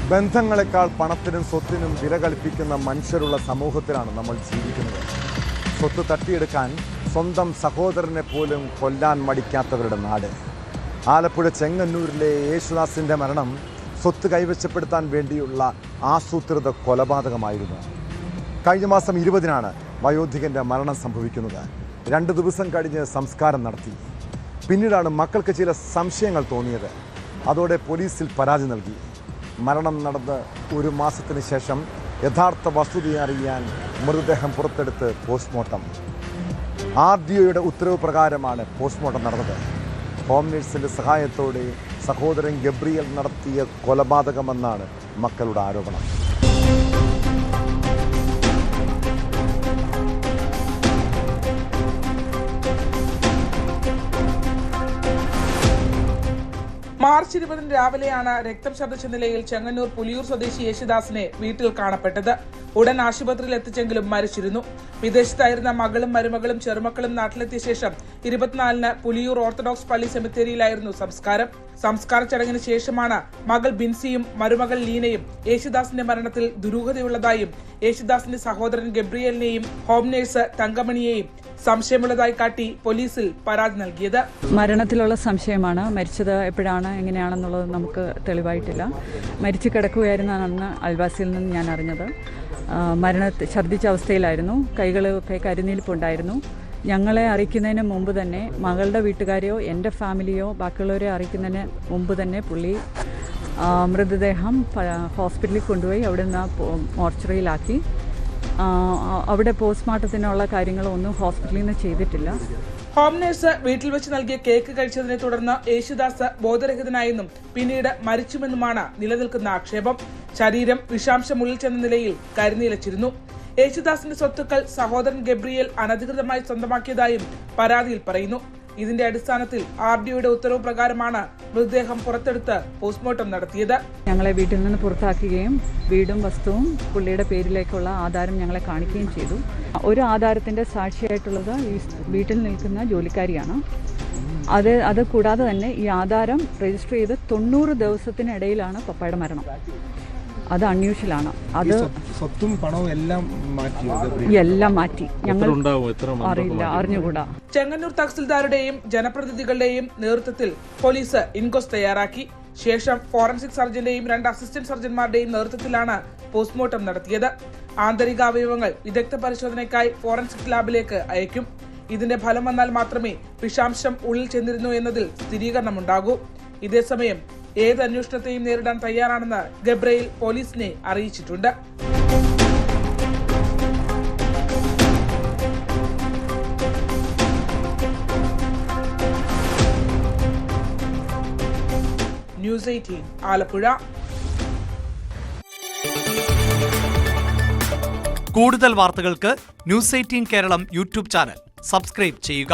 ബന്ധങ്ങളെക്കാൾ പണത്തിനും സ്വത്തിനും വില കൽപ്പിക്കുന്ന മനുഷ്യരുള്ള സമൂഹത്തിലാണ് നമ്മൾ ജീവിക്കുന്നത്. സ്വത്ത് തട്ടിയെടുക്കാൻ സ്വന്തം സഹോദരനെ പോലും കൊല്ലാൻ മടിക്കാത്തവരുടെ നാട്. ആലപ്പുഴ ചെങ്ങന്നൂരിലെ യേശുദാസിൻ്റെ മരണം സ്വത്ത് കൈവശപ്പെടുത്താൻ വേണ്ടിയുള്ള ആസൂത്രിത കൊലപാതകമായിരുന്നു. കഴിഞ്ഞ മാസം 20-നാണ് വയോധികൻ്റെ മരണം സംഭവിക്കുന്നത്. 2 ദിവസം കഴിഞ്ഞ് സംസ്കാരം നടത്തി. പിന്നീടാണ് മക്കൾക്ക് ചില സംശയങ്ങൾ തോന്നിയത്. അതോടെ പോലീസിൽ പരാതി നൽകി. മരണം നടന്ന് 1 മാസത്തിന് ശേഷം യഥാർത്ഥ വസ്തുത അറിയാൻ മൃതദേഹം പുറത്തെടുത്ത് പോസ്റ്റ്മോർട്ടം. RDOയുടെ ഉത്തരവ് പ്രകാരമാണ് പോസ്റ്റ്മോർട്ടം നടന്നത്. ഹോം നേഴ്സിൻ്റെ സഹായത്തോടെ സഹോദരൻ ഗബ്രിയേൽ നടത്തിയ കൊലപാതകമെന്നാണ് മക്കളുടെ ആരോപണം. മാർച്ച് 20 രാവിലെയാണ് രക്തം ഛർദ്ദിച്ച നിലയിൽ ചെങ്ങന്നൂർ പുലിയൂർ സ്വദേശി യേശുദാസിനെ വീട്ടിൽ കാണപ്പെട്ടത്. ഉടൻ ആശുപത്രിയിൽ എത്തിച്ചെങ്കിലും മരിച്ചിരുന്നു. വിദേശത്തായിരുന്ന മകളും മരുമകളും ചെറുമക്കളും നാട്ടിലെത്തിയ ശേഷം 24-ന് പുലിയൂർ ഓർത്തഡോക്സ് പള്ളി സെമിത്തേരിയിലായിരുന്നു സംസ്കാരം. സംസ്കാര ചടങ്ങിന് ശേഷമാണ് മകൾ ബിൻസിയും മരുമകൾ ലീനയും യേശുദാസിന്റെ മരണത്തിൽ ദുരൂഹതയുള്ളതായും യേശുദാസിന്റെ സഹോദരൻ ഗബ്രിയേലിനെയും ഹോം നേഴ്സ് തങ്കമണിയെയും സംശയമുള്ളതായി കാട്ടി പോലീസിൽ പരാതി നൽകിയത്. മരണത്തിലുള്ള സംശയമാണ്. മരിച്ചത് എപ്പോഴാണ് എങ്ങനെയാണെന്നുള്ളത് നമുക്ക് തെളിവായിട്ടില്ല. മരിച്ചു കിടക്കുകയായിരുന്നാണെന്ന് അയൽവാസിയിൽ നിന്ന് ഞാൻ അറിഞ്ഞത്. ഛർദ്ദിച്ച അവസ്ഥയിലായിരുന്നു. കൈകളൊക്കെ കരിനീലിപ്പുണ്ടായിരുന്നു. ഞങ്ങളെ അറിയിക്കുന്നതിന് മുമ്പ് തന്നെ മകളുടെ വീട്ടുകാരെയോ എൻ്റെ ഫാമിലിയോ ബാക്കിയുള്ളവരെ അറിയിക്കുന്നതിന് മുമ്പ് തന്നെ പുള്ളി മൃതദേഹം ഹോസ്പിറ്റലിൽ കൊണ്ടുപോയി അവിടെ നിന്ന് മോർച്ചറിയിലാക്കി. അവിടെ പോസ്റ്റ്മോർട്ടത്തിനുള്ള കാര്യങ്ങളൊന്നും ഹോസ്പിറ്റലിൽ നിന്ന് ചെയ്തിട്ടില്ല. ഹോം നേഴ്സ് വീട്ടിൽ വെച്ച് നൽകിയ കേക്ക് കഴിച്ചതിനെ തുടർന്ന് യേശുദാസ് ബോധരഹിതനായെന്നും പിന്നീട് മരിച്ചുമെന്നുമാണ് നിലനിൽക്കുന്ന ആക്ഷേപം. ശരീരം വിഷാംശം ഉള്ളിൽ ചെന്ന നിലയിൽ കരിനീലച്ചിരുന്നു. യേശുദാസിന്റെ സ്വത്തുക്കൾ സഹോദരൻ ഗബ്രിയേൽ അനധികൃതമായി സ്വന്തമാക്കിയതായും പരാതിയിൽ പറയുന്നു. ഇതിന്റെ അടിസ്ഥാനത്തിൽ RDOയുടെ ഉത്തരവ് പ്രകാരമാണ് മൃതദേഹം പുറത്തെടുത്ത് പോസ്റ്റ്മോർട്ടം നടത്തിയത്. ഞങ്ങളെ വീട്ടിൽ നിന്ന് പുറത്താക്കുകയും വീടും വസ്തുവും പുള്ളിയുടെ പേരിലേക്കുള്ള ആധാരം ഞങ്ങളെ കാണിക്കുകയും ചെയ്തു. ഒരു ആധാരത്തിന്റെ സാക്ഷിയായിട്ടുള്ളത് ഈ വീട്ടിൽ നിൽക്കുന്ന ജോലിക്കാരിയാണ്. അത് കൂടാതെ തന്നെ ഈ ആധാരം രജിസ്റ്റർ ചെയ്ത് 90 ദിവസത്തിനിടയിലാണ് പപ്പയുടെ മരണം. അത് അൺയൂഷ്വലാണ്. അത് സ്വത്തും പണവും എല്ലാം മാറ്റി. ഞങ്ങൾ അറിയില്ല, അറിഞ്ഞുകൂടാ. ചെങ്ങന്നൂർ തഹസിൽദാരുടെയും ജനപ്രതിനിധികളുടെയും നേതൃത്വത്തിൽ പോലീസ് ഇൻക്വസ്റ്റ് തയ്യാറാക്കി. ശേഷം ഫോറൻസിക് സർജന്റെയും 2 അസിസ്റ്റന്റ് സർജന്മാരുടെയും നേതൃത്വത്തിലാണ് പോസ്റ്റ്മോർട്ടം നടത്തിയത്. ആന്തരിക അവയവങ്ങൾ വിദഗ്ധ പരിശോധനയ്ക്കായി ഫോറൻസിക് ലാബിലേക്ക് അയക്കും. ഇതിന്റെ ഫലം വന്നാൽ മാത്രമേ വിഷാംശം ഉള്ളിൽ ചെന്നിരുന്നു എന്നതിൽ സ്ഥിരീകരണമുണ്ടാകൂ. ഇതേസമയം ഏത് അന്വേഷണത്തെയും നേരിടാൻ തയ്യാറാണെന്ന് ഗബ്രിയേൽ പോലീസിനെ അറിയിച്ചിട്ടുണ്ട്. ന്യൂസ് 18 ആലപ്പുഴ. കൂടുതൽ വാർത്തകൾക്ക് news 18 Keralam YouTube channel subscribe ചെയ്യുക.